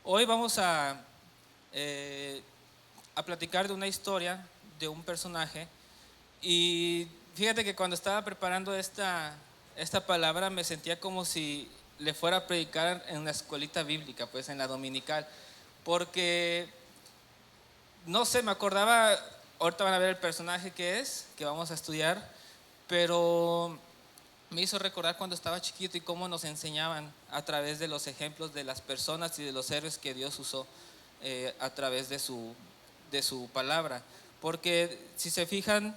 Hoy vamos eh, a platicar de una historia de un personaje y fíjate que cuando estaba preparando esta palabra me sentía como si le fuera a predicar en una escuelita bíblica, pues en la dominical, porque no sé, me acordaba, ahorita van a ver el personaje que vamos a estudiar, pero me hizo recordar cuando estaba chiquito y cómo nos enseñaban a través de los ejemplos de las personas y de los héroes que Dios usó a través de su palabra. Porque si se fijan,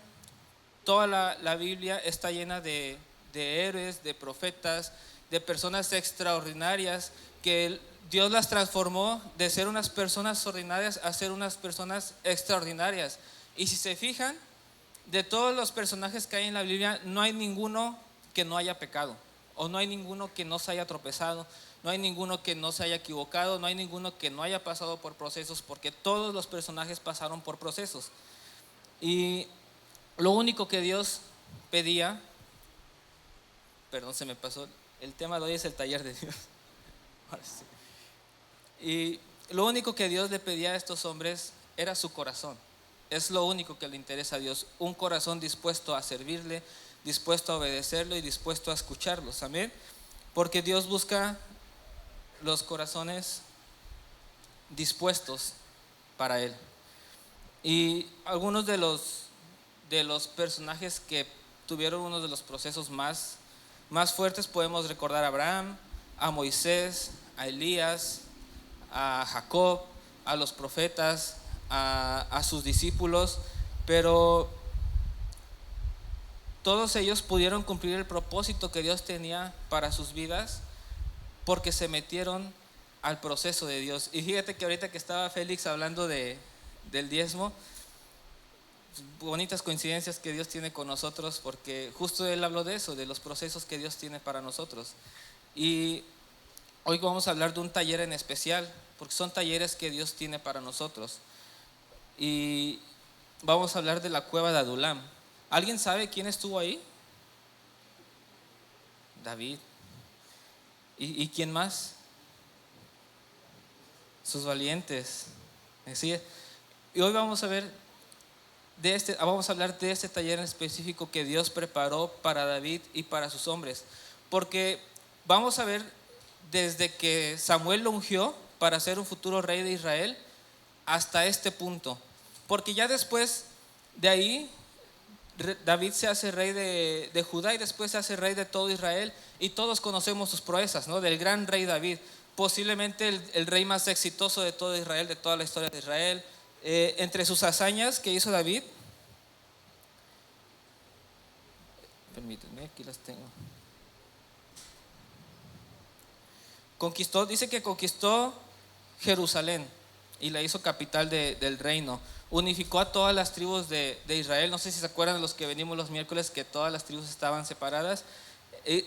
toda la Biblia está llena de héroes, de profetas, de personas extraordinarias que Dios las transformó de ser unas personas ordinarias a ser unas personas extraordinarias. Y si se fijan, de todos los personajes que hay en la Biblia, no hay ninguno que no haya pecado, o no hay ninguno que no se haya tropezado, no hay ninguno que no se haya equivocado, no hay ninguno que no haya pasado por procesos, porque todos los personajes pasaron por procesos. Y lo único que Dios pedía, perdón, se me pasó, el tema de hoy es el taller de Dios. Ahora sí. Y lo único que Dios le pedía a estos hombres era su corazón. Es lo único que le interesa a Dios, un corazón dispuesto a servirle, dispuesto a obedecerlo y dispuesto a escucharlos. Amén. Porque Dios busca los corazones dispuestos para Él. Y algunos de los personajes que tuvieron uno de los procesos más fuertes podemos recordar a Abraham, a Moisés, a Elías, a Jacob, a los profetas, a sus discípulos, pero todos ellos pudieron cumplir el propósito que Dios tenía para sus vidas porque se metieron al proceso de Dios. Y fíjate que ahorita que estaba Félix hablando del diezmo, bonitas coincidencias que Dios tiene con nosotros, porque justo él habló de eso, de los procesos que Dios tiene para nosotros. Y hoy vamos a hablar de un taller en especial, porque son talleres que Dios tiene para nosotros. Y vamos a hablar de la cueva de Adulam. ¿Alguien sabe quién estuvo ahí? David. ¿Y quién más? Sus valientes. ¿Sí? Y hoy vamos a ver vamos a hablar de este taller en específico que Dios preparó para David y para sus hombres, porque vamos a ver desde que Samuel lo ungió para ser un futuro rey de Israel hasta este punto, porque ya después de ahí David se hace rey de Judá y después se hace rey de todo Israel y todos conocemos sus proezas, ¿no? Del gran rey David, posiblemente el rey más exitoso de todo Israel, de toda la historia de Israel. Entre sus hazañas que hizo David, permítanme, aquí las tengo. Dice que conquistó Jerusalén y la hizo capital del reino. Unificó a todas las tribus de Israel. No sé si se acuerdan de los que venimos los miércoles, que todas las tribus estaban separadas.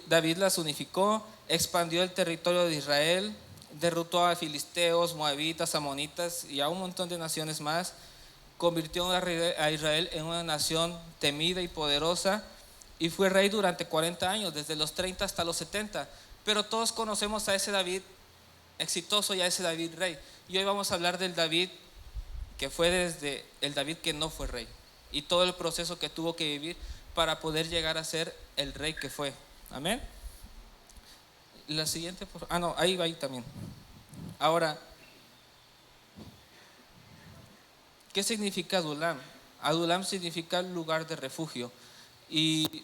David las unificó, expandió el territorio de Israel, derrotó a filisteos, moabitas, amonitas y a un montón de naciones más. Convirtió a Israel en una nación temida y poderosa y fue rey durante 40 años, desde los 30 hasta los 70. Pero todos conocemos a ese David exitoso y a ese David rey. Y hoy vamos a hablar del David que fue desde el David que no fue rey y todo el proceso que tuvo que vivir para poder llegar a ser el rey que fue. Amén. La siguiente, no, ahí va ahí también. Ahora, ¿qué significa Adulam? Adulam significa lugar de refugio. Y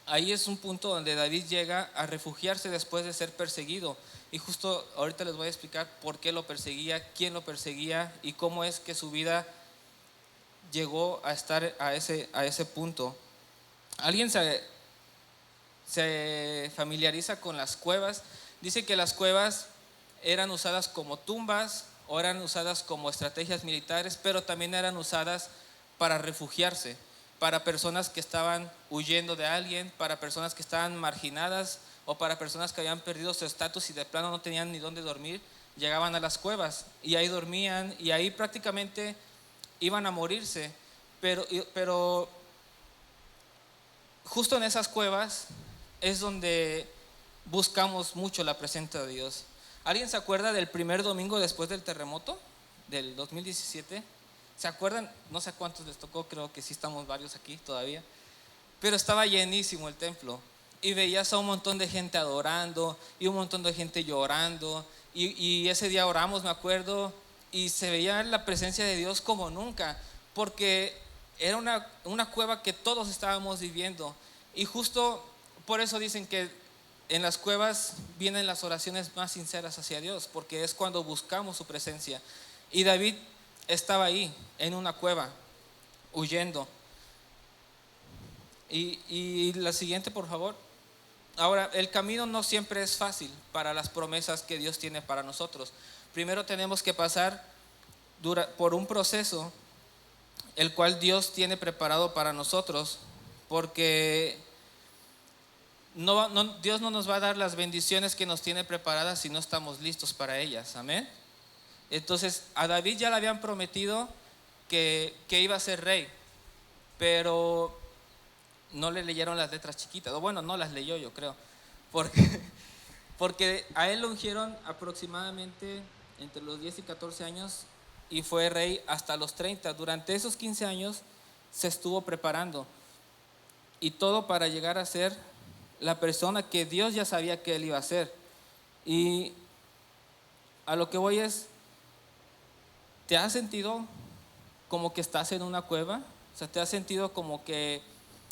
ahí es un punto donde David llega a refugiarse después de ser perseguido. Y justo ahorita les voy a explicar por qué lo perseguía, quién lo perseguía y cómo es que su vida llegó a estar a ese punto. ¿Alguien se familiariza con las cuevas? Dice que las cuevas eran usadas como tumbas o eran usadas como estrategias militares, pero también eran usadas para refugiarse, para personas que estaban huyendo de alguien, para personas que estaban marginadas o para personas que habían perdido su estatus y de plano no tenían ni dónde dormir, llegaban a las cuevas y ahí dormían y ahí prácticamente iban a morirse, pero justo en esas cuevas es donde buscamos mucho la presencia de Dios. ¿Alguien se acuerda del primer domingo después del terremoto del 2017? ¿Se acuerdan? No sé a cuántos les tocó, creo que sí estamos varios aquí todavía. Pero estaba llenísimo el templo y veías a un montón de gente adorando y un montón de gente llorando. Y ese día oramos, me acuerdo, y se veía la presencia de Dios como nunca, porque era una cueva que todos estábamos viviendo. Y justo por eso dicen que en las cuevas vienen las oraciones más sinceras hacia Dios, porque es cuando buscamos su presencia. Y David estaba ahí, en una cueva, huyendo. Y la siguiente, por favor. Ahora, el camino no siempre es fácil para las promesas que Dios tiene para nosotros. Primero tenemos que pasar por un proceso el cual Dios tiene preparado para nosotros, porque Dios no nos va a dar las bendiciones que nos tiene preparadas si no estamos listos para ellas. Amén. Entonces, a David ya le habían prometido que iba a ser rey, pero no le leyeron las letras chiquitas, o bueno, no las leyó, yo creo, porque a él lo ungieron aproximadamente entre los 10 y 14 años y fue rey hasta los 30. Durante esos 15 años se estuvo preparando, y todo para llegar a ser la persona que Dios ya sabía que él iba a ser. Y a lo que voy es, ¿te has sentido como que estás en una cueva? O sea, ¿te has sentido como que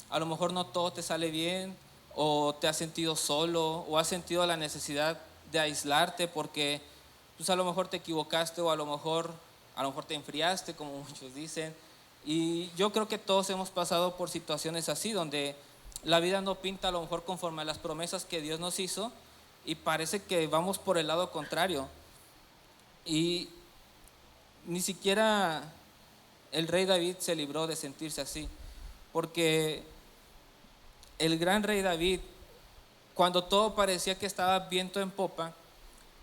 a lo mejor no todo te sale bien, o te has sentido solo, o has sentido la necesidad de aislarte porque pues a lo mejor te equivocaste, o a lo mejor te enfriaste, como muchos dicen? Y yo creo que todos hemos pasado por situaciones así, donde la vida no pinta a lo mejor conforme a las promesas que Dios nos hizo, y parece que vamos por el lado contrario. Y ni siquiera el rey David se libró de sentirse así, porque el gran rey David, cuando todo parecía que estaba viento en popa,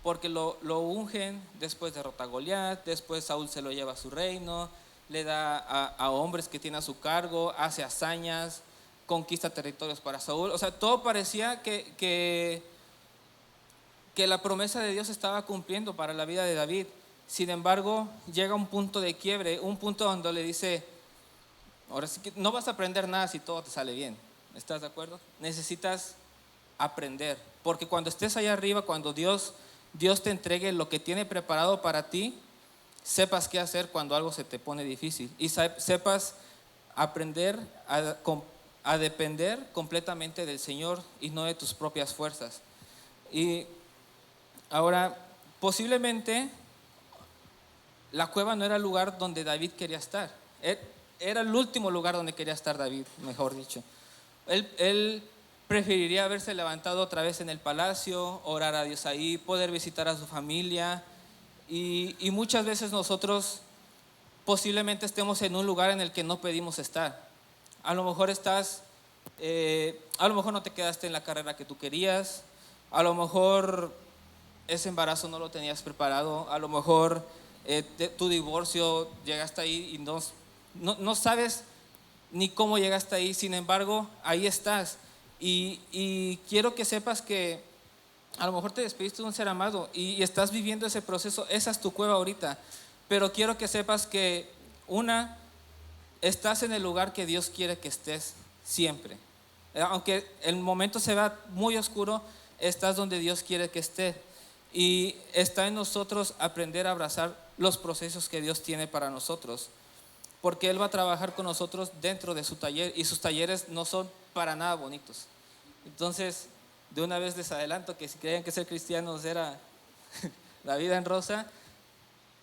porque lo ungen, después derrota a Goliat, después Saúl se lo lleva a su reino, le da a hombres que tiene a su cargo, hace hazañas, conquista territorios para Saúl. O sea, todo parecía que la promesa de Dios estaba cumpliendo para la vida de David. Sin embargo, llega un punto de quiebre, un punto donde le dice: ahora sí que no vas a aprender nada si todo te sale bien. ¿Estás de acuerdo? Necesitas aprender, porque cuando estés allá arriba, cuando Dios te entregue lo que tiene preparado para ti, sepas qué hacer cuando algo se te pone difícil, y sepas aprender a depender completamente del Señor y no de tus propias fuerzas. Y ahora, posiblemente la cueva no era el lugar donde David quería estar. Era el último lugar donde quería estar David, mejor dicho. Él preferiría haberse levantado otra vez en el palacio, orar a Dios ahí, poder visitar a su familia. Y muchas veces nosotros posiblemente estemos en un lugar en el que no pedimos estar. A lo mejor a lo mejor no te quedaste en la carrera que tú querías, a lo mejor ese embarazo no lo tenías preparado, a lo mejor tu divorcio, llegaste ahí y no sabes ni cómo llegaste ahí. Sin embargo, ahí estás. Y quiero que sepas que a lo mejor te despediste de un ser amado y estás viviendo ese proceso. Esa es tu cueva ahorita. Pero quiero que sepas que estás en el lugar que Dios quiere que estés siempre. Aunque el momento se vea muy oscuro, estás donde Dios quiere que estés. Y está en nosotros aprender a abrazar los procesos que Dios tiene para nosotros, porque Él va a trabajar con nosotros dentro de su taller, y sus talleres no son para nada bonitos. Entonces, de una vez les adelanto que si creían que ser cristianos era la vida en rosa,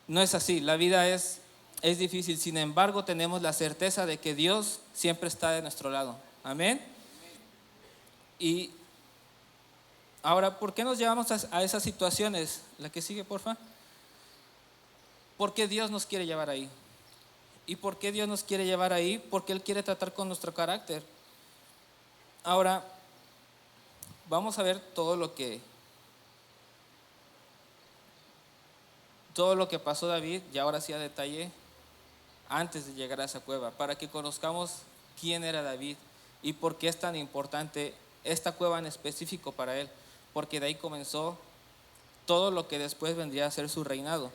no es así. La vida es difícil. Sin embargo, tenemos la certeza de que Dios siempre está de nuestro lado. Amén. Y ahora, ¿por qué nos llevamos a esas situaciones? La que sigue, porfa. ¿Por qué Dios nos quiere llevar ahí? ¿Y por qué Dios nos quiere llevar ahí? Porque Él quiere tratar con nuestro carácter. Ahora, vamos a ver todo lo que pasó David, y ahora sí a detalle, antes de llegar a esa cueva, para que conozcamos quién era David y por qué es tan importante esta cueva en específico para él, porque de ahí comenzó todo lo que después vendría a ser su reinado.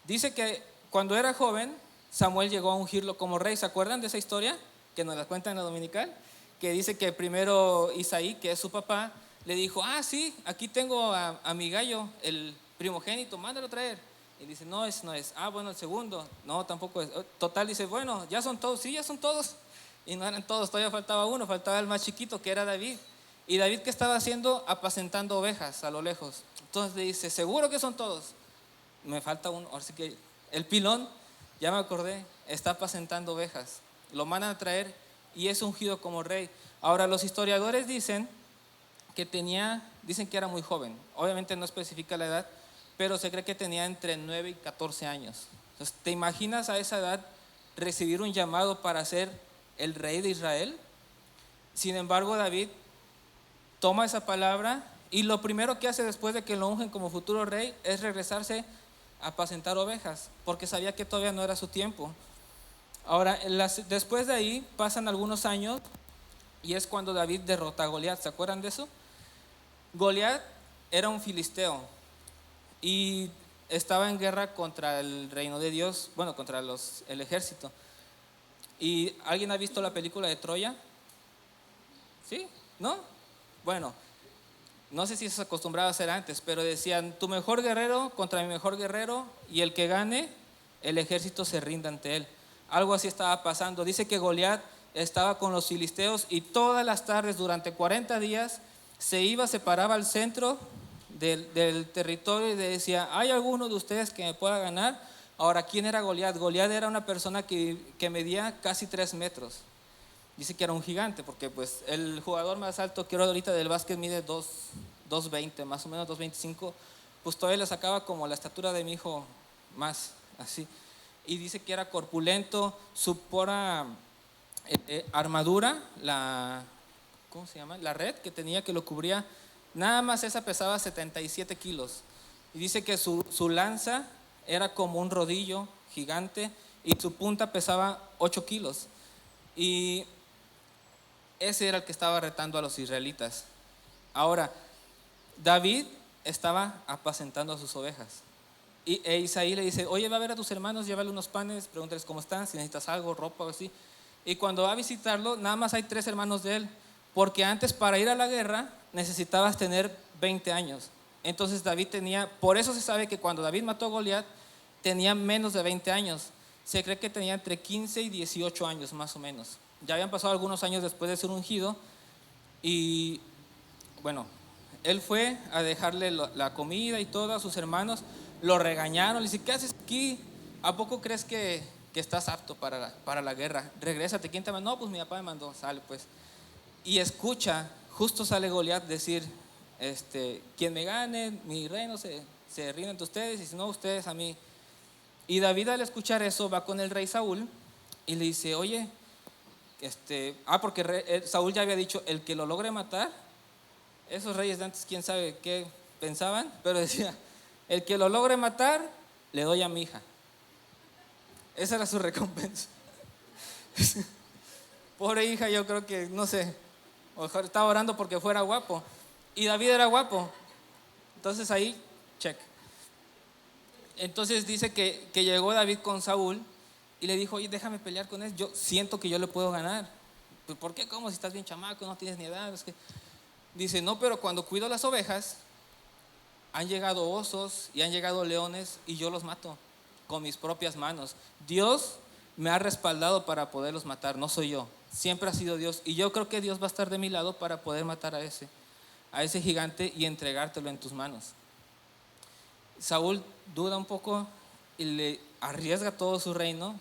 Dice que cuando era joven, Samuel llegó a ungirlo como rey. ¿Se acuerdan de esa historia que nos la cuentan en la dominical? Que dice que primero Isaí, que es su papá, le dijo, sí, aquí tengo a mi gallo, el primogénito, mándalo a traer. Y dice, no es. Bueno, el segundo, no, tampoco es. Total, dice, bueno, ya son todos, sí, ya son todos. Y no eran todos, todavía faltaba uno, faltaba el más chiquito, que era David. Y David, ¿qué estaba haciendo? Apacentando ovejas a lo lejos. Entonces le dice, ¿seguro que son todos? Me falta uno, ahora sí que el pilón, ya me acordé, está apacentando ovejas. Lo mandan a traer y es ungido como rey. Ahora, los historiadores dicen que era muy joven. Obviamente no especifica la edad, pero se cree que tenía entre 9 y 14 años. Entonces, ¿te imaginas a esa edad recibir un llamado para ser el rey de Israel? Sin embargo, David toma esa palabra y lo primero que hace después de que lo ungen como futuro rey es regresarse a apacentar ovejas, porque sabía que todavía no era su tiempo. Ahora, después de ahí pasan algunos años y es cuando David derrota a Goliat. ¿Se acuerdan de eso? Goliat era un filisteo y estaba en guerra contra el reino de Dios, bueno, contra el ejército. ¿Y alguien ha visto la película de Troya? ¿Sí? ¿No? Bueno, no sé si se acostumbraba a hacer antes, pero decían, tu mejor guerrero contra mi mejor guerrero, y el que gane, el ejército se rinda ante él. Algo así estaba pasando. Dice que Goliat estaba con los filisteos y todas las tardes durante 40 días se paraba al centro del territorio y decía, ¿hay alguno de ustedes que me pueda ganar? Ahora, ¿quién era Goliat? Goliat era una persona que medía casi 3 metros. Dice que era un gigante, porque pues el jugador más alto que ahorita del básquet mide 2.20, más o menos 2.25, pues todavía le sacaba como la estatura de mi hijo más, así. Y dice que era corpulento, su pura armadura, ¿cómo se llama? La red que tenía que lo cubría, nada más esa pesaba 77 kilos. Y dice que su lanza era como un rodillo gigante y su punta pesaba 8 kilos. Y ese era el que estaba retando a los israelitas. Ahora, David estaba apacentando a sus ovejas. E Isaí le dice, oye, va a ver a tus hermanos, llévale unos panes, pregúntales cómo están, si necesitas algo, ropa o así. Y cuando va a visitarlo, nada más hay 3 hermanos de él, porque antes para ir a la guerra necesitabas tener 20 años. Entonces David por eso se sabe que cuando David mató a Goliat, tenía menos de 20 años. Se cree que tenía entre 15 y 18 años más o menos. Ya habían pasado algunos años después de ser ungido y bueno, él fue a dejarle la comida y todo a sus hermanos, lo regañaron, le dice, ¿qué haces aquí? ¿A poco crees que estás apto para la guerra? Regrésate, ¿quién te mandó? No, pues mi papá me mandó, sale pues. Y escucha, justo sale Goliat decir, quien me gane, mi reino se rinde ante ustedes y si no, ustedes a mí. Y David al escuchar eso va con el rey Saúl y le dice, oye, porque Saúl ya había dicho, el que lo logre matar, esos reyes de antes quién sabe qué pensaban, pero decía, el que lo logre matar, le doy a mi hija. Esa era su recompensa. Pobre hija, yo creo que, no sé, o mejor estaba orando porque fuera guapo. Y David era guapo. Entonces ahí, check. Entonces dice que llegó David con Saúl y le dijo, oye, déjame pelear con él, yo siento que yo le puedo ganar. Pues, ¿por qué? ¿Cómo? Si estás bien chamaco, no tienes ni edad. Dice, no, pero cuando cuido las ovejas, han llegado osos y han llegado leones y yo los mato con mis propias manos. Dios me ha respaldado para poderlos matar, no soy yo. Siempre ha sido Dios. Y yo creo que Dios va a estar de mi lado para poder matar a ese gigante y entregártelo en tus manos. Saúl duda un poco y le arriesga todo su reino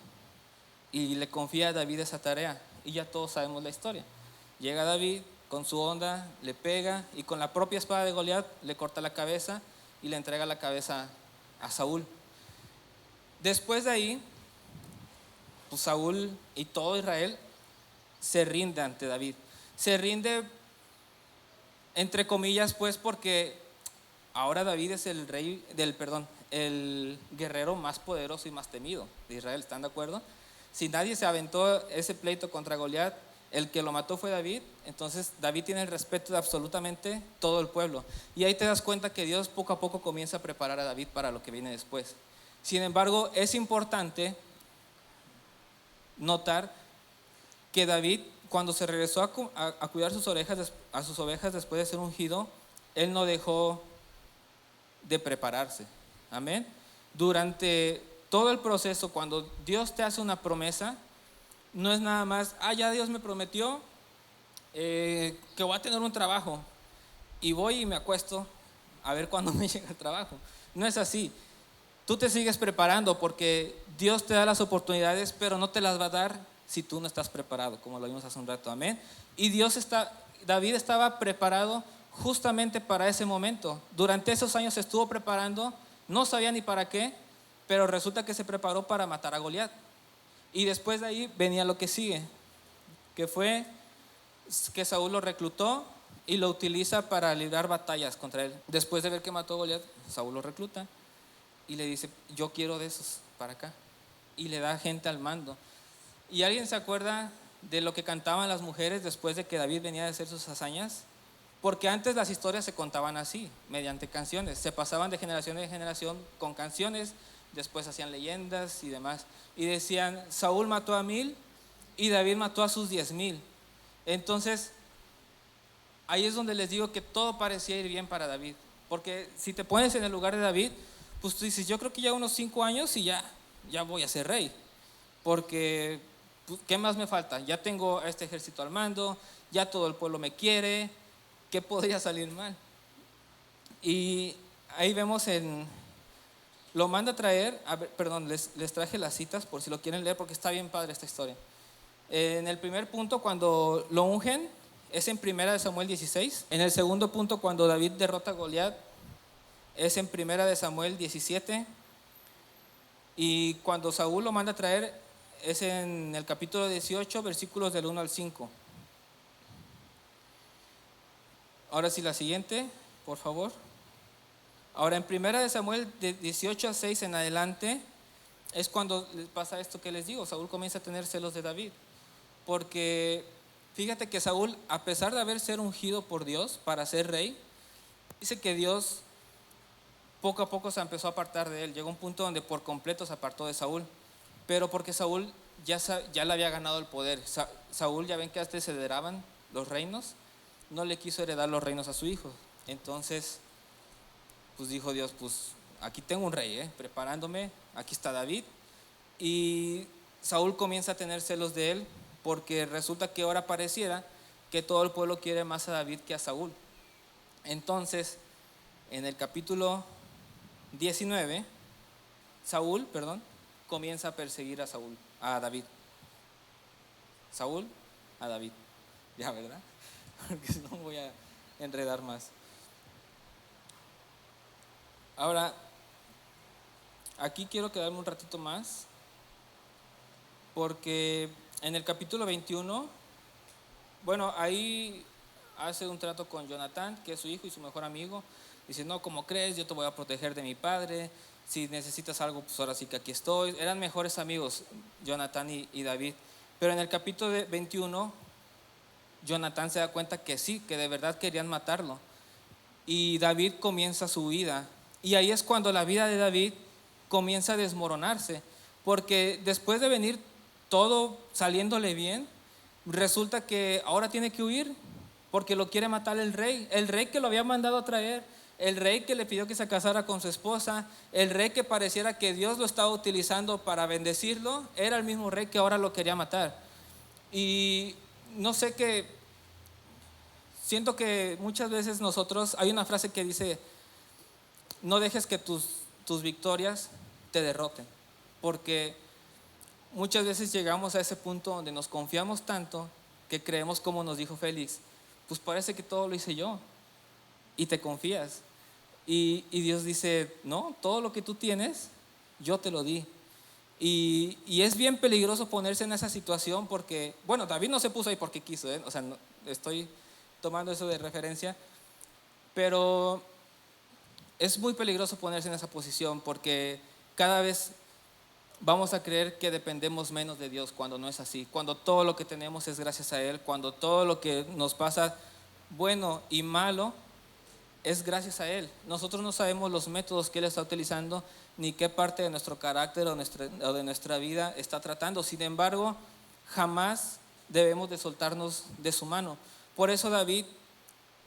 y le confía a David esa tarea. Y ya todos sabemos la historia. Llega David con su onda, le pega y con la propia espada de Goliat le corta la cabeza y le entrega la cabeza a Saúl. Después de ahí, pues Saúl y todo Israel se rinde ante David. Se rinde entre comillas, pues, porque ahora David es el guerrero más poderoso y más temido de Israel. ¿Están de acuerdo? Si nadie se aventó ese pleito contra Goliat, el que lo mató fue David, entonces David tiene el respeto de absolutamente todo el pueblo. Y ahí te das cuenta que Dios poco a poco comienza a preparar a David para lo que viene después. Sin embargo, es importante notar que David, cuando se regresó a cuidar a sus ovejas después de ser ungido, él no dejó de prepararse. Amén. Durante todo el proceso, cuando Dios te hace una promesa, no es nada más, ya Dios me prometió que voy a tener un trabajo y voy y me acuesto a ver cuándo me llega el trabajo. No es así. Tú te sigues preparando porque Dios te da las oportunidades, pero no te las va a dar si tú no estás preparado, como lo vimos hace un rato. Amén. Y David estaba preparado justamente para ese momento. Durante esos años se estuvo preparando, no sabía ni para qué, pero resulta que se preparó para matar a Goliat. Y después de ahí venía lo que sigue, que fue que Saúl lo reclutó y lo utiliza para librar batallas contra él. Después de ver que mató a Goliat, Saúl lo recluta y le dice, yo quiero de esos para acá. Y le da gente al mando. ¿Y alguien se acuerda de lo que cantaban las mujeres después de que David venía a hacer sus hazañas? Porque antes las historias se contaban así, mediante canciones. Se pasaban de generación en generación con canciones, después hacían leyendas y demás. Y decían, Saúl mató a 1000 y David mató a sus 10,000. Entonces, ahí es donde les digo que todo parecía ir bien para David. Porque si te pones en el lugar de David, pues tú dices, yo creo que ya unos 5 años y ya voy a ser rey. Porque, ¿qué más me falta? Ya tengo a este ejército al mando, ya todo el pueblo me quiere, ¿qué podría salir mal? Y ahí vemos lo manda a traer, perdón, les traje las citas por si lo quieren leer porque está bien padre esta historia. En el primer punto, cuando lo ungen, es en 1 Samuel 16. En el segundo punto, cuando David derrota a Goliat, es en 1 Samuel 17. Y cuando Saúl lo manda a traer, es en el capítulo 18, versículos del 1 al 5. Ahora sí, la siguiente, por favor. Ahora, en 1 Samuel de 18 a 6 en adelante, es cuando les pasa esto que les digo. Saúl comienza a tener celos de David. Porque fíjate que Saúl, a pesar de haber sido ungido por Dios para ser rey, dice que Dios poco a poco se empezó a apartar de él. Llegó un punto donde por completo se apartó de Saúl. Pero porque Saúl ya le había ganado el poder. Saúl, ya ven que antes se heredaban los reinos, no le quiso heredar los reinos a su hijo. Entonces, pues dijo Dios, pues aquí tengo un rey, preparándome, aquí está David. Y Saúl comienza a tener celos de él porque resulta que ahora pareciera que todo el pueblo quiere más a David que a Saúl. Entonces, en el capítulo 19, Saúl, comienza a perseguir a David. Saúl a David. Ya, ¿verdad? Porque si no voy a enredar más. Ahora, aquí quiero quedarme un ratito más, porque en el capítulo 21, bueno, ahí hace un trato con Jonatán, que es su hijo y su mejor amigo. Dice, no, ¿cómo crees? Yo te voy a proteger de mi padre. Si necesitas algo, pues ahora sí que aquí estoy. Eran mejores amigos, Jonatán y David. Pero en el capítulo 21, Jonatán se da cuenta que sí, que de verdad querían matarlo. Y David comienza su huida. Y ahí es cuando la vida de David comienza a desmoronarse. Porque después de venir todo saliéndole bien, resulta que ahora tiene que huir porque lo quiere matar el rey que lo había mandado a traer, el rey que le pidió que se casara con su esposa, el rey que pareciera que Dios lo estaba utilizando para bendecirlo, era el mismo rey que ahora lo quería matar. Y no sé qué, siento que muchas veces nosotros, hay una frase que dice, no dejes que tus victorias te derroten, porque muchas veces llegamos a ese punto donde nos confiamos tanto que creemos, como nos dijo Félix, pues parece que todo lo hice yo, y te confías. Y Dios dice, no, todo lo que tú tienes, yo te lo di. Y es bien peligroso ponerse en esa situación porque, bueno, David no se puso ahí porque quiso, o sea, no, estoy tomando eso de referencia, pero es muy peligroso ponerse en esa posición porque cada vez vamos a creer que dependemos menos de Dios cuando no es así, cuando todo lo que tenemos es gracias a Él, cuando todo lo que nos pasa, bueno y malo, es gracias a Él. Nosotros no sabemos los métodos que Él está utilizando, ni qué parte de nuestro carácter o de nuestra vida está tratando. Sin embargo, jamás debemos de soltarnos de su mano. Por eso David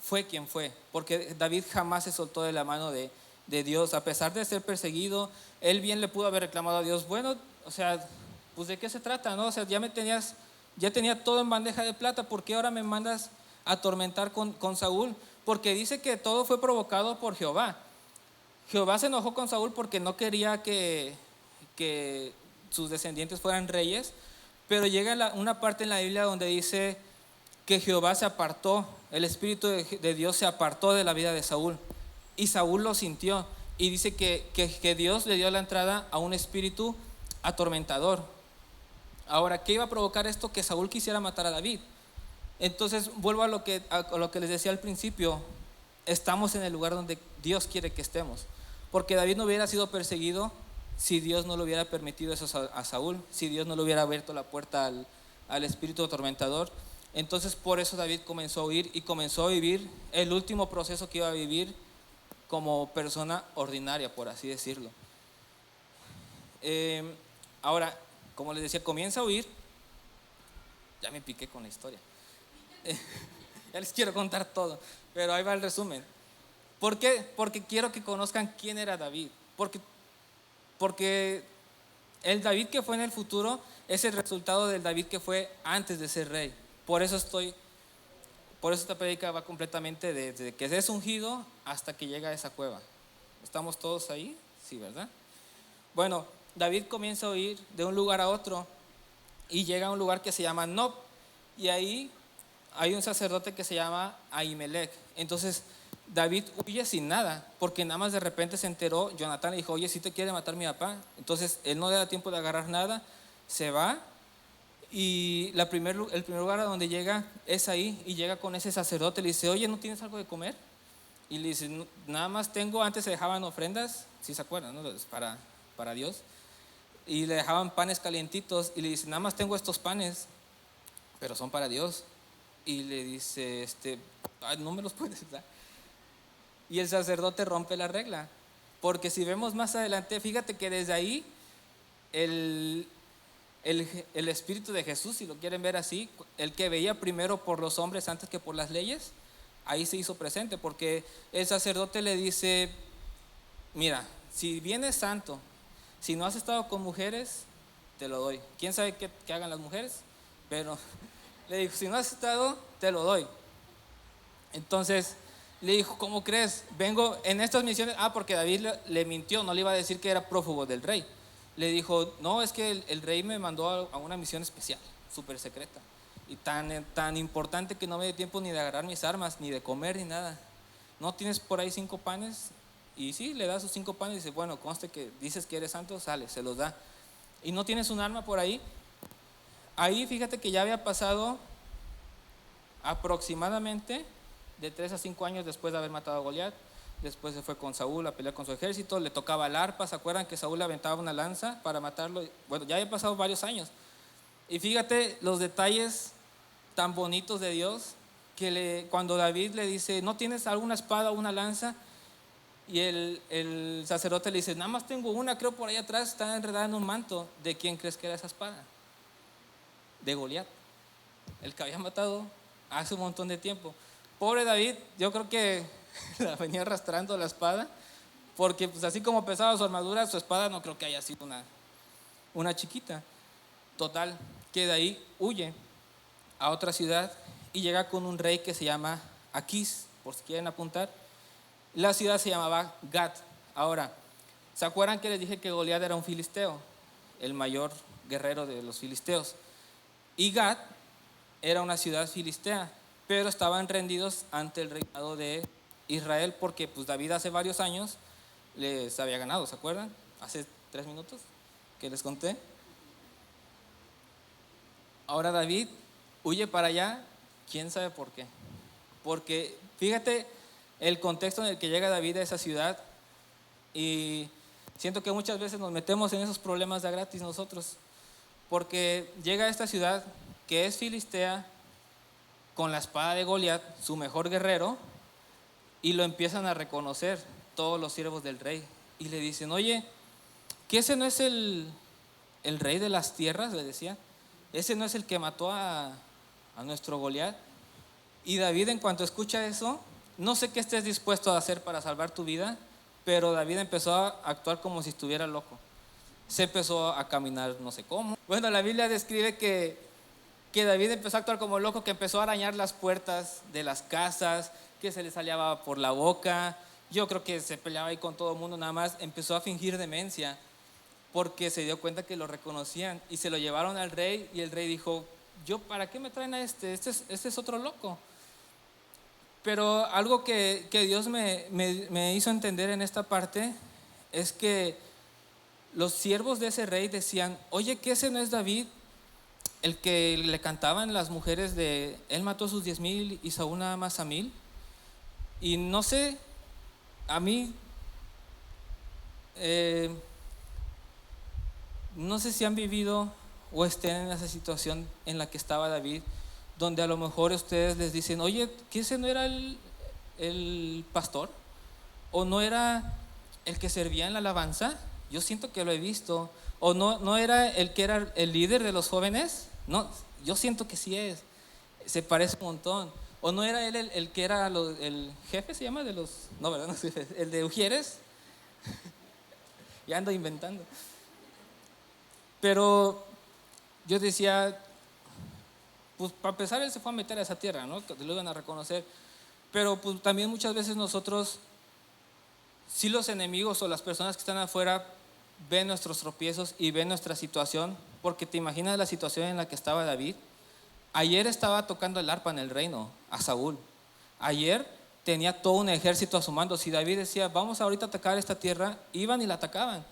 fue quien fue, porque David jamás se soltó de la mano de Dios. A pesar de ser perseguido, él bien le pudo haber reclamado a Dios, bueno, o sea, pues de qué se trata, ¿no? O sea, ya tenía todo en bandeja de plata, ¿por qué ahora me mandas a atormentar con Saúl? Porque dice que todo fue provocado por Jehová. Jehová se enojó con Saúl porque no quería que sus descendientes fueran reyes, pero llega una parte en la Biblia donde dice que Jehová se apartó, el Espíritu de Dios se apartó de la vida de Saúl, y Saúl lo sintió, y dice que Dios le dio la entrada a un espíritu atormentador. Ahora, ¿qué iba a provocar esto? Que Saúl quisiera matar a David. Entonces vuelvo a lo que les decía al principio, estamos en el lugar donde Dios quiere que estemos, porque David no hubiera sido perseguido si Dios no le hubiera permitido eso a Saúl, si Dios no le hubiera abierto la puerta al espíritu atormentador. Entonces por eso David comenzó a huir y comenzó a vivir el último proceso que iba a vivir como persona ordinaria, por así decirlo. Ahora, como les decía, comienza a huir. Ya me piqué con la historia. Ya les quiero contar todo, pero ahí va el resumen. ¿Por qué? Porque quiero que conozcan quién era David. Porque el David que fue en el futuro es el resultado del David que fue antes de ser rey. Por eso esta predica va completamente desde que es ungido hasta que llega a esa cueva. ¿Estamos todos ahí? Sí, ¿verdad? Bueno, David comienza a huir de un lugar a otro y llega a un lugar que se llama Nob, y ahí hay un sacerdote que se llama Ahimelech. Entonces David huye sin nada, porque nada más de repente se enteró, Jonatán le dijo, oye, si te quiere matar mi papá. Entonces él no le da tiempo de agarrar nada, se va, y el primer lugar a donde llega es ahí, y llega con ese sacerdote, le dice, oye, ¿no tienes algo de comer? Y le dice, nada más tengo, antes se dejaban ofrendas, si se acuerdan, ¿no? Para Dios, y le dejaban panes calientitos, y le dice, nada más tengo estos panes, pero son para Dios. Y le dice, no me los puedes dar. Y el sacerdote rompe la regla, porque si vemos más adelante, fíjate que desde ahí el espíritu de Jesús, si lo quieren ver así, el que veía primero por los hombres antes que por las leyes, ahí se hizo presente, porque el sacerdote le dice, mira, si vienes santo, si no has estado con mujeres, te lo doy. ¿Quién sabe qué hagan las mujeres? Pero le dijo, si no has estado, te lo doy. Entonces le dijo, ¿cómo crees? Vengo en estas misiones. Porque David le mintió, no le iba a decir que era prófugo del rey. Le dijo, no, es que el rey me mandó a una misión especial, súper secreta, y tan importante que no me dio tiempo ni de agarrar mis armas, ni de comer, ni nada. ¿No tienes por ahí 5 panes? Y sí, le da sus 5 panes y dice, bueno, conste que dices que eres santo, sale, se los da. ¿Y no tienes un arma por ahí? Ahí fíjate que ya había pasado aproximadamente de 3 a 5 años después de haber matado a Goliat. Después se fue con Saúl a pelear con su ejército, le tocaba el arpa. ¿Se acuerdan que Saúl le aventaba una lanza para matarlo? Bueno, ya había pasado varios años. Y fíjate los detalles tan bonitos de Dios, que cuando David le dice, ¿no tienes alguna espada o una lanza? Y el sacerdote le dice, nada más tengo una, creo por ahí atrás, está enredada en un manto. ¿De quién crees que era esa espada? De Goliat, el que había matado hace un montón de tiempo. Pobre David, yo creo que la venía arrastrando la espada, porque pues así como pesaba su armadura, su espada no creo que haya sido una chiquita. Total, que de ahí huye a otra ciudad y llega con un rey que se llama Aquís, por si quieren apuntar. La ciudad se llamaba Gat. Ahora, ¿se acuerdan que les dije que Goliat era un filisteo? El mayor guerrero de los filisteos. Y Gat era una ciudad filistea, pero estaban rendidos ante el reinado de Israel, porque pues David hace varios años les había ganado, ¿se acuerdan? Hace 3 minutos que les conté. Ahora David huye para allá, quién sabe por qué. Porque fíjate el contexto en el que llega David a esa ciudad, y Siento que muchas veces nos metemos en esos problemas de a gratis nosotros, porque llega a esta ciudad que es filistea con la espada de Goliat, su mejor guerrero, y lo empiezan a reconocer todos los siervos del rey. Y le dicen, oye, ¿que ese no es el rey de las tierras? Le decían, ese no es el que mató a nuestro Goliat. Y David, en cuanto escucha eso, no sé qué estés dispuesto a hacer para salvar tu vida, pero David empezó a actuar como si estuviera loco. Se empezó a caminar no sé cómo. Bueno, la Biblia describe que David empezó a actuar como loco, que empezó a arañar las puertas de las casas, que se le salía baba por la boca. Yo creo que se peleaba ahí con todo el mundo, nada más empezó a fingir demencia porque se dio cuenta que lo reconocían y se lo llevaron al rey, y el rey dijo, yo, ¿para qué me traen a este? Este es otro loco. Pero algo que Dios me hizo entender en esta parte es que los siervos de ese rey decían, oye, ¿que ese no es David, el que le cantaban las mujeres de, él mató a sus 10,000 y Saúl nada más a 1,000? Y no sé, a mí, no sé si han vivido o estén en esa situación en la que estaba David, donde a lo mejor ustedes les dicen, oye, ¿que ese no era el pastor? ¿O no era el que servía en la alabanza? Yo siento que lo he visto. ¿O no era el que era el líder de los jóvenes? No, yo siento que sí es. Se parece un montón. ¿O no era él el que era el jefe, se llama? De los, no, ¿verdad? No es jefe, el de Ujieres. Ya ando inventando. Pero yo decía, pues para empezar él se fue a meter a esa tierra, ¿no? Que lo iban a reconocer. Pero pues también muchas veces nosotros, si los enemigos o las personas que están afuera ven nuestros tropiezos y ven nuestra situación, porque te imaginas la situación en la que estaba David. Ayer estaba tocando el arpa en el reino a Saúl. Ayer tenía todo un ejército a su mando. Si David decía, vamos ahorita a atacar esta tierra, iban y la atacaban.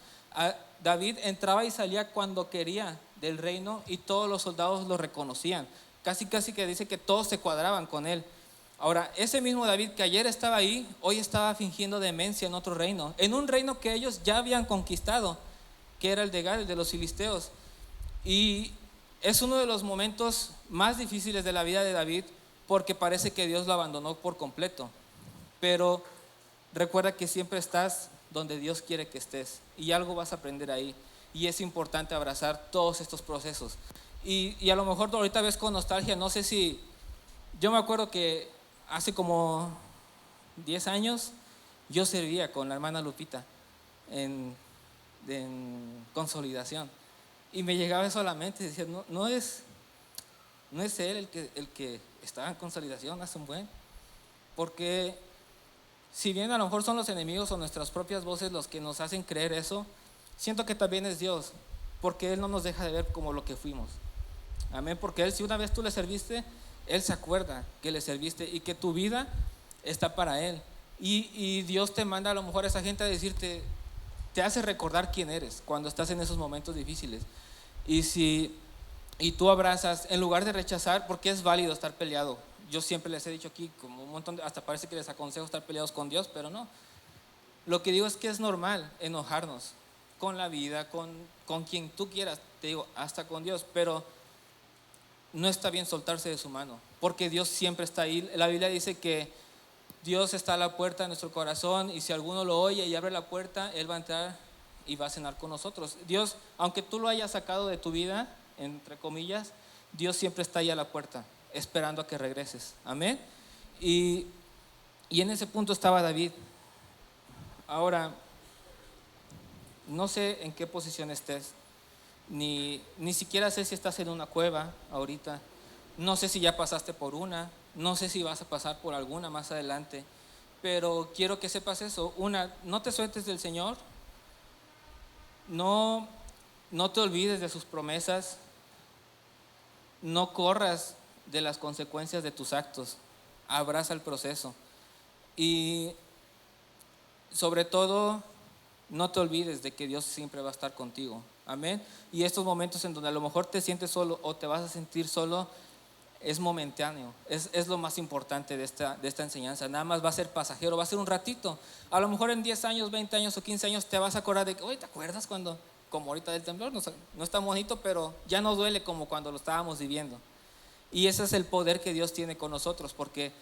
David entraba y salía cuando quería del reino y todos los soldados lo reconocían. Casi que dice que todos se cuadraban con él. Ahora, ese mismo David que ayer estaba ahí, hoy estaba fingiendo demencia en otro reino, en un reino que ellos ya habían conquistado, que era el de Gal, el de los filisteos. Y es uno de los momentos más difíciles de la vida de David, porque parece que Dios lo abandonó por completo. Pero recuerda que siempre estás donde Dios quiere que estés, y algo vas a aprender ahí. Y es importante abrazar todos estos procesos. Y a lo mejor ahorita ves con nostalgia, no sé si, yo me acuerdo que hace como 10 años yo servía con la hermana Lupita en consolidación, y me llegaba eso a la mente y decía, no es él el que estaba en consolidación hace un buen, porque si bien a lo mejor son los enemigos o nuestras propias voces los que nos hacen creer eso, siento que también es Dios, porque Él no nos deja de ver como lo que fuimos. Amén, porque Él, si una vez tú le serviste, Él se acuerda que le serviste y que tu vida está para Él. Y Dios te manda a lo mejor a esa gente a decirte, te hace recordar quién eres cuando estás en esos momentos difíciles. Y tú abrazas, en lugar de rechazar, porque es válido estar peleado. Yo siempre les he dicho aquí, como un montón hasta parece que les aconsejo estar peleados con Dios, pero no. Lo que digo es que es normal enojarnos con la vida, con quien tú quieras, te digo, hasta con Dios, pero no está bien soltarse de su mano, porque Dios siempre está ahí. La Biblia dice que Dios está a la puerta de nuestro corazón, y si alguno lo oye y abre la puerta, Él va a entrar y va a cenar con nosotros. Dios, aunque tú lo hayas sacado de tu vida, entre comillas, Dios siempre está ahí a la puerta, esperando a que regreses. Amén. Y en ese punto estaba David. Ahora, no sé en qué posición estés, ni siquiera sé si estás en una cueva ahorita, no sé si ya pasaste por una, no sé si vas a pasar por alguna más adelante, pero quiero que sepas eso. Una, no te sueltes del Señor, no te olvides de sus promesas, no corras de las consecuencias de tus actos, abraza el proceso, y sobre todo no te olvides de que Dios siempre va a estar contigo. Amén. Y estos momentos en donde a lo mejor te sientes solo o te vas a sentir solo, es momentáneo, es lo más importante de esta enseñanza. Nada más va a ser pasajero, va a ser un ratito. A lo mejor en 10 años, 20 años o 15 años te vas a acordar de que, oye, ¿te acuerdas cuando, como ahorita del temblor? No, no está bonito, pero ya no duele como cuando lo estábamos viviendo. Y ese es el poder que Dios tiene con nosotros, porque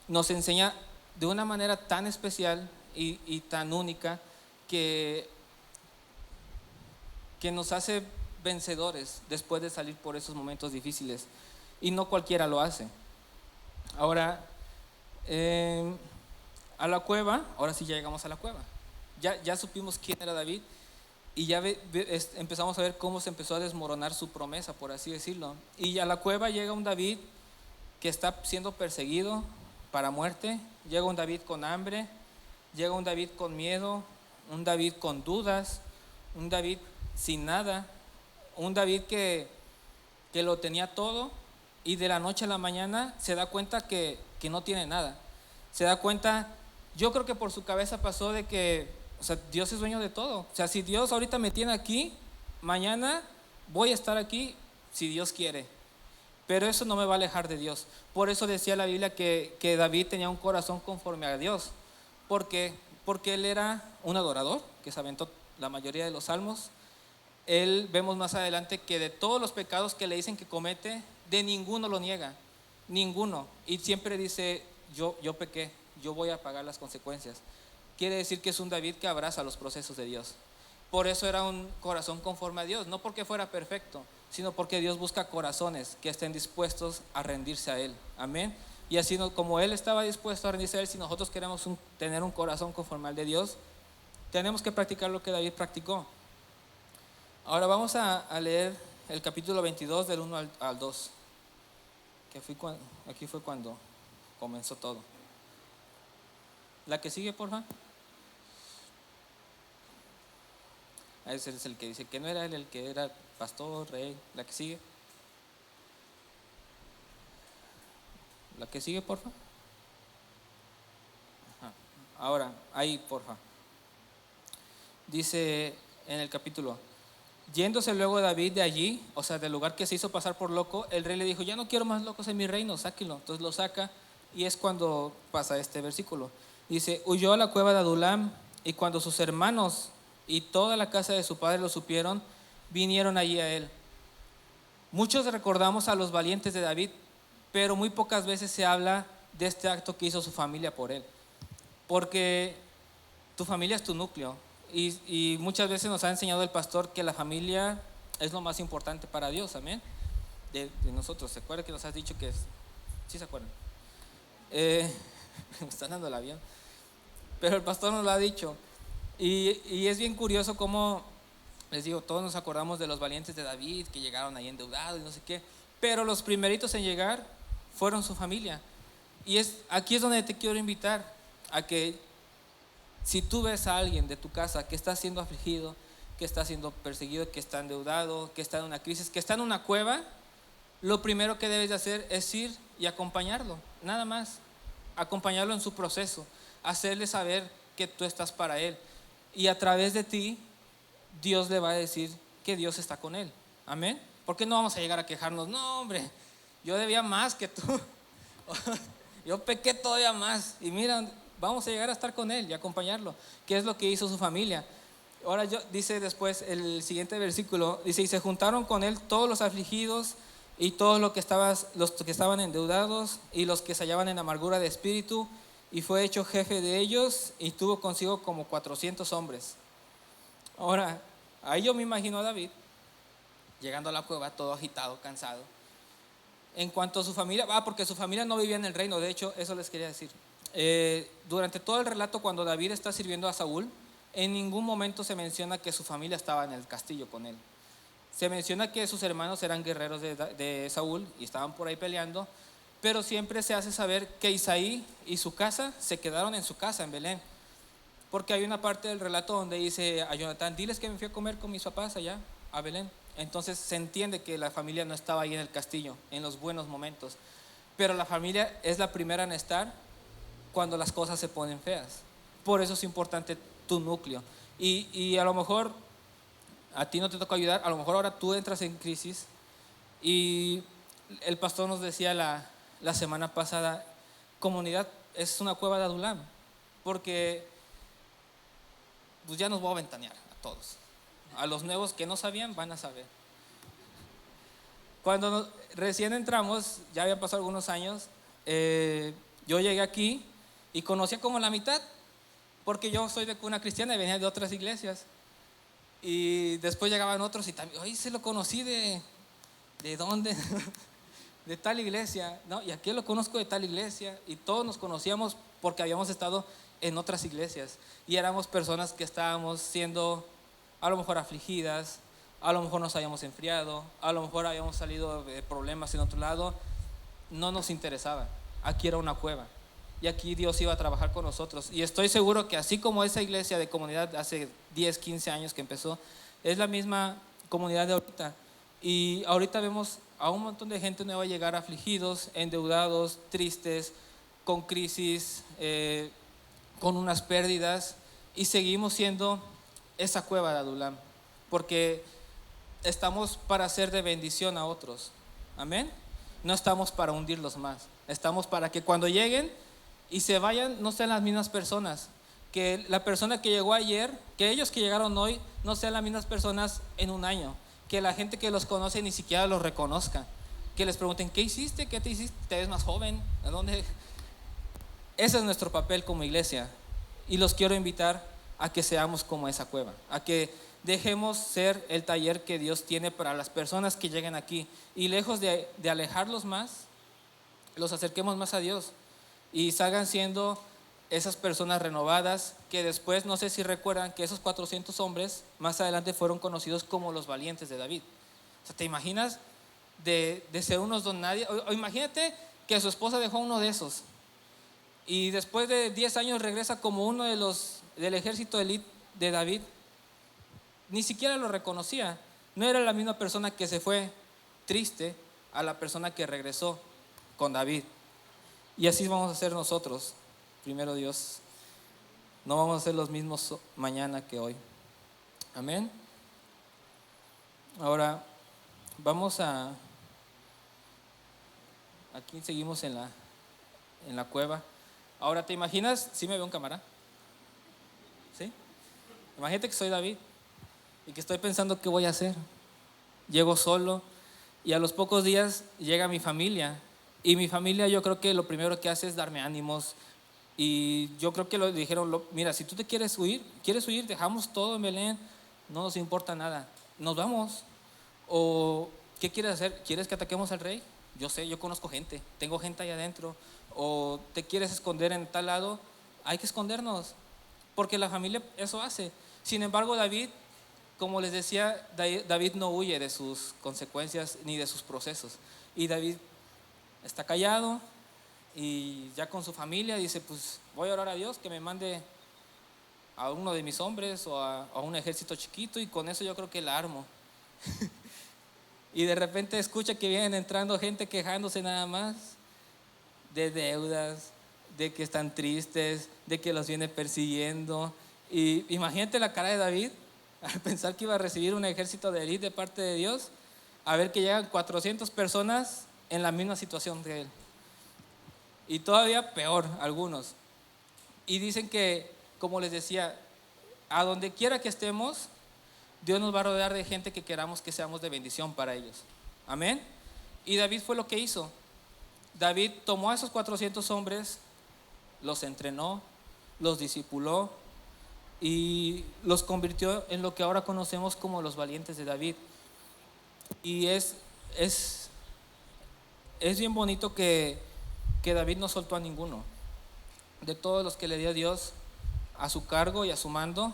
nos enseña de una manera tan especial y tan única que nos hace vencedores después de salir por esos momentos difíciles. Y no cualquiera lo hace. Ahora, a la cueva, ahora sí ya llegamos a la cueva. Ya supimos quién era David y ya empezamos a ver cómo se empezó a desmoronar su promesa, por así decirlo. Y a la cueva llega un David que está siendo perseguido para muerte, llega un David con hambre, llega un David con miedo, un David con dudas, un David sin nada, un David que lo tenía todo y de la noche a la mañana se da cuenta que no tiene nada. Se da cuenta, yo creo que por su cabeza pasó de que, o sea, Dios es dueño de todo. O sea, si Dios ahorita me tiene aquí, mañana voy a estar aquí si Dios quiere. Pero eso no me va a alejar de Dios. Por eso decía la Biblia que David tenía un corazón conforme a Dios. Porque él era un adorador, que se aventó la mayoría de los salmos. Él, vemos más adelante que de todos los pecados que le dicen que comete, de ninguno lo niega, ninguno. Y siempre dice, yo pequé, yo voy a pagar las consecuencias. Quiere decir que es un David que abraza los procesos de Dios. Por eso era un corazón conforme a Dios, no porque fuera perfecto, sino porque Dios busca corazones que estén dispuestos a rendirse a Él. Amén. Y así como Él estaba dispuesto a rendirse a Él, si nosotros queremos tener un corazón conforme al de Dios, tenemos que practicar lo que David practicó. Ahora vamos a leer el capítulo 22 del 1 al 2, que aquí fue cuando comenzó todo. La que sigue, por favor. Ese es el que dice que no era él el que era pastor, rey. La que sigue. La que sigue, por favor. Ahora, ahí, por favor. Dice en el capítulo: yéndose luego David de allí, o sea, del lugar que se hizo pasar por loco, el rey le dijo, ya no quiero más locos en mi reino, sáquenlo. Entonces lo saca y es cuando pasa este versículo. Dice, huyó a la cueva de Adulam y cuando sus hermanos y toda la casa de su padre lo supieron, vinieron allí a él. Muchos recordamos a los valientes de David, pero muy pocas veces se habla de este acto que hizo su familia por él. Porque tu familia es tu núcleo. Y muchas veces nos ha enseñado el pastor que la familia es lo más importante para Dios, amén. De nosotros, ¿se acuerdan que nos has dicho que es? ¿Sí se acuerdan? Me están dando el avión. Pero el pastor nos lo ha dicho. Y es bien curioso cómo, les digo, todos nos acordamos de los valientes de David que llegaron ahí endeudados y no sé qué. Pero los primeritos en llegar fueron su familia. Y aquí es donde te quiero invitar a que si tú ves a alguien de tu casa que está siendo afligido, que está siendo perseguido, que está endeudado, que está en una crisis, que está en una cueva, lo primero que debes de hacer es ir y acompañarlo, nada más, acompañarlo en su proceso, hacerle saber que tú estás para él. Y a través de ti, Dios le va a decir que Dios está con él. Amén. ¿Por qué no vamos a llegar a quejarnos? No, hombre, yo debía más que tú. Yo pequé todavía más. Y mira, vamos a llegar a estar con él y acompañarlo. ¿Qué es lo que hizo su familia? Ahora dice después el siguiente versículo, dice, y se juntaron con él todos los afligidos y todos los que estaban endeudados y los que se hallaban en amargura de espíritu, y fue hecho jefe de ellos y tuvo consigo como 400 hombres. Ahora, ahí yo me imagino a David llegando a la cueva todo agitado, cansado. En cuanto a su familia, porque su familia no vivía en el reino, de hecho, eso les quería decir. Durante todo el relato, cuando David está sirviendo a Saúl, en ningún momento se menciona que su familia estaba en el castillo con él. Se menciona que sus hermanos eran guerreros de Saúl y estaban por ahí peleando, pero siempre se hace saber que Isaí y su casa se quedaron en su casa en Belén, porque hay una parte del relato donde dice a Jonatán, diles que me fui a comer con mis papás allá a Belén. Entonces se entiende que la familia no estaba ahí en el castillo en los buenos momentos, pero la familia es la primera en estar cuando las cosas se ponen feas. Por eso es importante tu núcleo. Y a lo mejor a ti no te toca ayudar, a lo mejor ahora tú entras en crisis y El pastor nos decía la semana pasada, comunidad es una cueva de Adulam, porque pues ya nos voy a ventanear a todos. A los nuevos que no sabían van a saber. Cuando recién entramos, ya habían pasado algunos años, yo llegué aquí y conocía como la mitad, porque yo soy de cuna cristiana y venía de otras iglesias. Y después llegaban otros y también, oye, se lo conocí ¿de dónde? De tal iglesia, ¿no? Y aquí lo conozco de tal iglesia. Y todos nos conocíamos porque habíamos estado en otras iglesias. Y éramos personas que estábamos siendo a lo mejor afligidas, a lo mejor nos habíamos enfriado, a lo mejor habíamos salido de problemas en otro lado. No nos interesaba. Aquí era una cueva. Y aquí Dios iba a trabajar con nosotros. Y estoy seguro que así como esa iglesia de comunidad hace 10, 15 años que empezó, es la misma comunidad de ahorita. Y ahorita vemos a un montón de gente nueva llegar afligidos, endeudados, tristes, con crisis, con unas pérdidas. Y seguimos siendo esa cueva de Adulam, porque estamos para ser de bendición a otros. Amén. No estamos para hundirlos más. Estamos para que cuando lleguen y se vayan no sean las mismas personas. Que la persona que llegó ayer, que ellos que llegaron hoy, no sean las mismas personas en un año. Que la gente que los conoce ni siquiera los reconozca. Que les pregunten, ¿qué hiciste? ¿Qué te hiciste? ¿Te ves más joven? ¿A dónde? Ese es nuestro papel como iglesia. Y los quiero invitar a que seamos como esa cueva. A que dejemos ser el taller que Dios tiene para las personas que lleguen aquí. Y lejos de alejarlos más, los acerquemos más a Dios. Y salgan siendo esas personas renovadas que después, no sé si recuerdan que esos 400 hombres más adelante fueron conocidos como los valientes de David. O sea, ¿te imaginas de ser unos don nadie? O imagínate que su esposa dejó uno de esos y después de 10 años regresa como uno de los del ejército elite de David. Ni siquiera lo reconocía. No era la misma persona que se fue triste a la persona que regresó con David. Y así vamos a ser nosotros, primero Dios. No vamos a ser los mismos mañana que hoy. Amén. Ahora vamos a, aquí seguimos en la cueva. Ahora, ¿te imaginas? ¿Sí me veo en cámara? ¿Sí? Imagínate que soy David y que estoy pensando qué voy a hacer. Llego solo y a los pocos días llega mi familia. Y mi familia, yo creo que lo primero que hace es darme ánimos. Y yo creo que lo dijeron, mira, si tú te quieres huir, dejamos todo en Belén, no nos importa nada, nos vamos. O, ¿qué quieres hacer? ¿Quieres que ataquemos al rey? Yo sé, yo conozco gente, tengo gente ahí adentro. O te quieres esconder en tal lado, hay que escondernos, porque la familia eso hace. Sin embargo, David, como les decía, David no huye de sus consecuencias ni de sus procesos. Y David está callado y ya con su familia dice, pues voy a orar a Dios que me mande a uno de mis hombres o a un ejército chiquito, y con eso yo creo que la armo. Y de repente escucha que vienen entrando gente quejándose nada más de deudas, de que están tristes, de que los viene persiguiendo. Y imagínate la cara de David al pensar que iba a recibir un ejército de élite de parte de Dios, a ver que llegan 400 personas en la misma situación que él. Y todavía peor algunos. Y dicen que, como les decía, a donde quiera que estemos, Dios nos va a rodear de gente que queramos que seamos de bendición para ellos. Amén. Y David fue lo que hizo. David tomó a esos 400 hombres, los entrenó, los discipuló y los convirtió en lo que ahora conocemos como los valientes de David. Y es bien bonito que David no soltó a ninguno. De todos los que le dio Dios a su cargo y a su mando,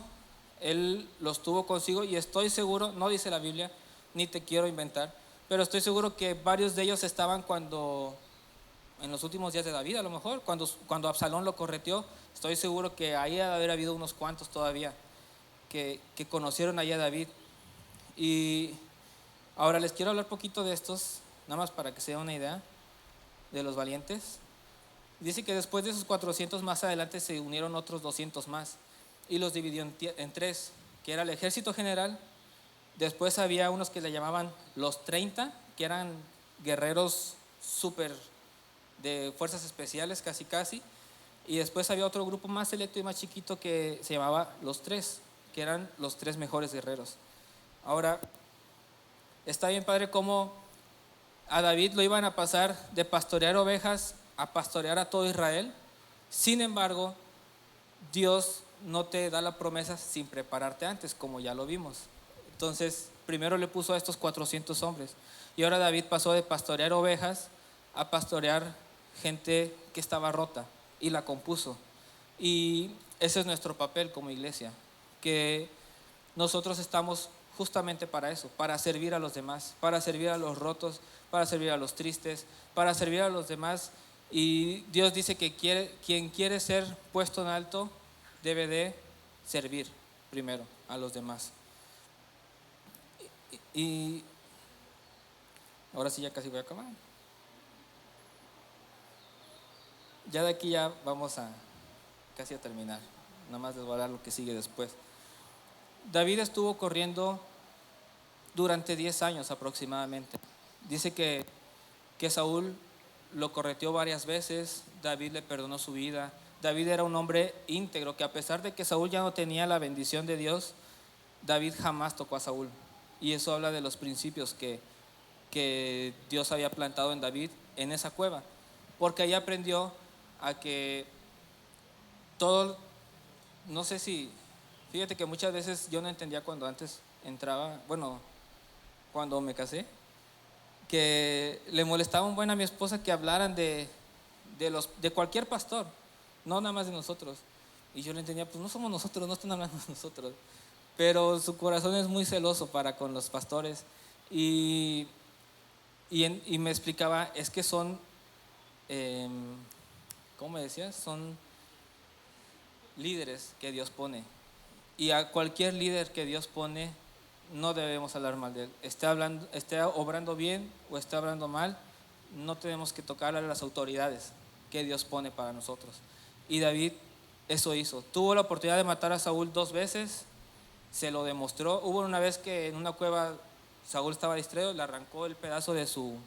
él los tuvo consigo, y estoy seguro, no dice la Biblia, ni te quiero inventar, pero estoy seguro que varios de ellos estaban en los últimos días de David, a lo mejor, cuando Absalón lo correteó. Estoy seguro que ahí ha de haber habido unos cuantos todavía que conocieron ahí a David. Y ahora les quiero hablar poquito de estos, nada más para que se den una idea de los valientes. Dice que después de esos 400 más adelante se unieron otros 200 más y los dividió en tres, que era el ejército general. Después había unos que le llamaban los 30, que eran guerreros súper de fuerzas especiales, casi casi. Y después había otro grupo más selecto y más chiquito que se llamaba los tres, que eran los tres mejores guerreros. Ahora, está bien padre cómo a David lo iban a pasar de pastorear ovejas a pastorear a todo Israel. Sin embargo, Dios no te da la promesa sin prepararte antes, como ya lo vimos. Entonces, primero le puso a estos 400 hombres. Y ahora David pasó de pastorear ovejas a pastorear gente que estaba rota y la compuso. Y ese es nuestro papel como iglesia, que nosotros estamos justamente para eso, para servir a los demás, para servir a los rotos, para servir a los tristes, para servir a los demás. Y Dios dice que quien quiere ser puesto en alto debe de servir primero a los demás. Y ahora sí ya casi voy a acabar. Ya de aquí ya vamos a casi a terminar. Nada más les voy a dar lo que sigue después. David estuvo corriendo durante 10 años aproximadamente. Dice que Saúl lo correteó varias veces, David le perdonó su vida. David era un hombre íntegro, que a pesar de que Saúl ya no tenía la bendición de Dios, David jamás tocó a Saúl. Y eso habla de los principios que Dios había plantado en David en esa cueva. Porque ahí aprendió a que todo, no sé si, fíjate que muchas veces yo no entendía cuando antes entraba, bueno, cuando me casé, que le molestaba un buen a mi esposa que hablaran de cualquier pastor, no nada más de nosotros. Y yo le entendía, pues no somos nosotros, no están hablando de nosotros. Pero su corazón es muy celoso para con los pastores. Y me explicaba, es que son, ¿cómo me decías? Son líderes que Dios pone. Y a cualquier líder que Dios pone, no debemos hablar mal de él. Esté obrando bien o esté obrando mal, no tenemos que tocarle a las autoridades que Dios pone para nosotros. Y David eso hizo. Tuvo la oportunidad de matar a Saúl 2 veces, se lo demostró. Hubo una vez que en una cueva Saúl estaba distraído, le arrancó el pedazo de su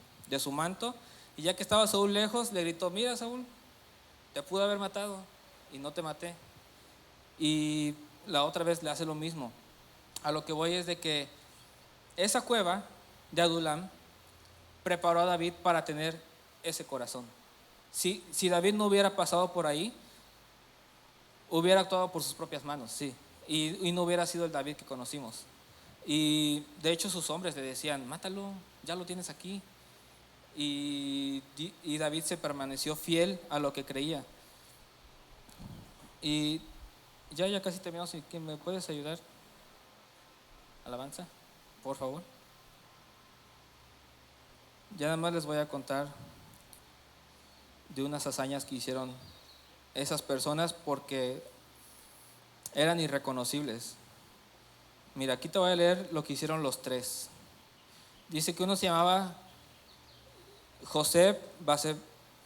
manto, y ya que estaba Saúl lejos, le gritó: mira, Saúl, te pude haber matado y no te maté. Y la otra vez le hace lo mismo. A lo que voy es de que esa cueva de Adulam preparó a David para tener ese corazón. Si David no hubiera pasado por ahí, hubiera actuado por sus propias manos, sí, y no hubiera sido el David que conocimos. Y de hecho sus hombres le decían: mátalo, ya lo tienes aquí. Y David se permaneció fiel a lo que creía. Y ya casi terminamos. ¿Me puedes ayudar? Alabanza, por favor. Ya nada más les voy a contar de unas hazañas que hicieron esas personas, porque eran irreconocibles. Mira, aquí te voy a leer lo que hicieron los tres. Dice que uno se llamaba José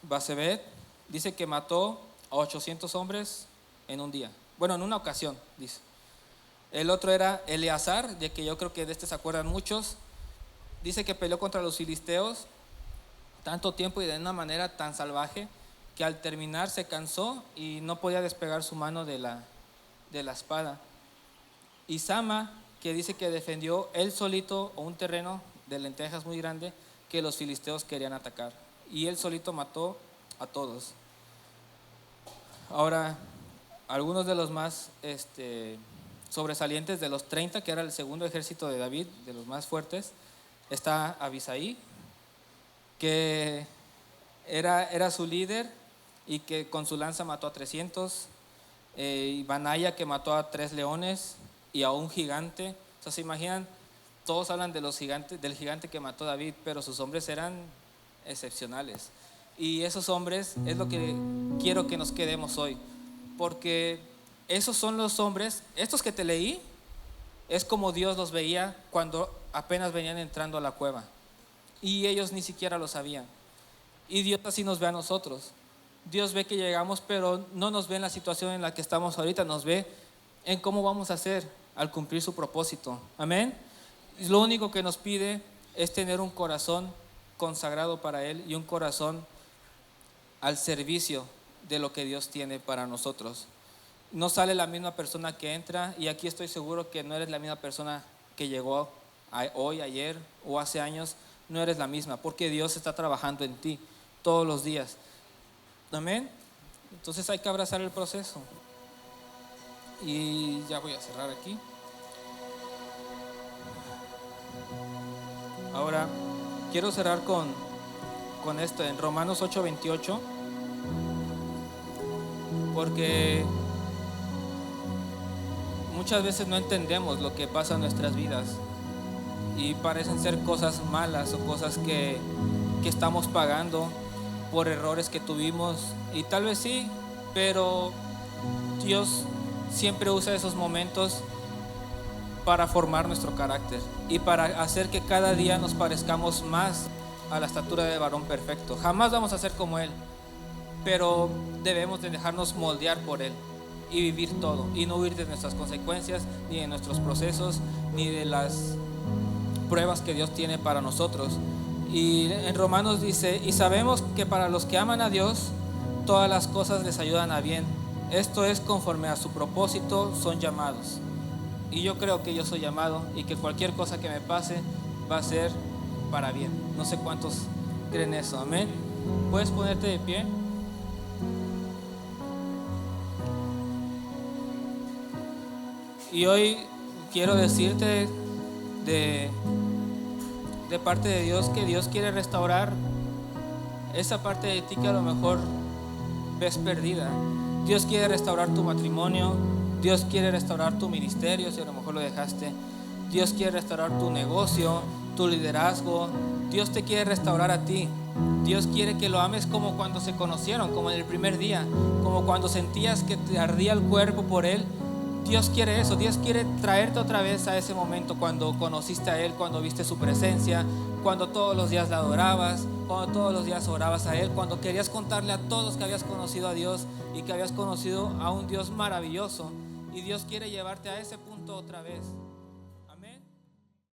Basebet. Dice que mató a 800 hombres en un día. Bueno, en una ocasión, dice. El otro era Eleazar, de que yo creo que de este se acuerdan muchos. Dice que peleó contra los filisteos tanto tiempo y de una manera tan salvaje que al terminar se cansó y no podía despegar su mano de la espada. Y Sama, que dice que defendió él solito un terreno de lentejas muy grande que los filisteos querían atacar, y él solito mató a todos. Ahora, algunos de los más sobresalientes de los 30, que era el segundo ejército de David, de los más fuertes, está Abisai, que era su líder y que con su lanza mató a 300. Y Banaya, que mató a 3 leones y a un gigante. O sea, se imaginan, todos hablan de los gigantes, del gigante que mató David, pero sus hombres eran excepcionales. Y esos hombres es lo que quiero que nos quedemos hoy, porque esos son los hombres, estos que te leí, es como Dios los veía cuando apenas venían entrando a la cueva, y ellos ni siquiera lo sabían. Y Dios así nos ve a nosotros. Dios ve que llegamos, pero no nos ve en la situación en la que estamos ahorita, nos ve en cómo vamos a hacer al cumplir su propósito. Amén. Y lo único que nos pide es tener un corazón consagrado para Él y un corazón al servicio de lo que Dios tiene para nosotros. No sale la misma persona que entra, y aquí estoy seguro que no eres la misma persona que llegó hoy, ayer o hace años. No eres la misma, porque Dios está trabajando en ti todos los días. Amén. Entonces hay que abrazar el proceso. Y ya voy a cerrar aquí. Ahora quiero cerrar con esto en Romanos 8:28, porque muchas veces no entendemos lo que pasa en nuestras vidas y parecen ser cosas malas o cosas que estamos pagando por errores que tuvimos, y tal vez sí, pero Dios siempre usa esos momentos para formar nuestro carácter y para hacer que cada día nos parezcamos más a la estatura de varón perfecto. Jamás vamos a ser como Él, pero debemos de dejarnos moldear por Él y vivir todo, y no huir de nuestras consecuencias, ni de nuestros procesos, ni de las pruebas que Dios tiene para nosotros. Y en Romanos dice: y sabemos que para los que aman a Dios, todas las cosas les ayudan a bien. Esto es, conforme a su propósito son llamados. Y yo creo que yo soy llamado, y que cualquier cosa que me pase va a ser para bien. No sé cuántos creen eso. Amén. ¿Puedes ponerte de pie? Y hoy quiero decirte de parte de Dios que Dios quiere restaurar esa parte de ti que a lo mejor ves perdida. Dios quiere restaurar tu matrimonio. Dios quiere restaurar tu ministerio, si a lo mejor lo dejaste. Dios quiere restaurar tu negocio, tu liderazgo. Dios te quiere restaurar a ti. Dios quiere que lo ames como cuando se conocieron, como en el primer día, como cuando sentías que te ardía el cuerpo por Él. Dios quiere eso. Dios quiere traerte otra vez a ese momento cuando conociste a Él, cuando viste su presencia, cuando todos los días le adorabas, cuando todos los días orabas a Él, cuando querías contarle a todos que habías conocido a Dios y que habías conocido a un Dios maravilloso. Y Dios quiere llevarte a ese punto otra vez.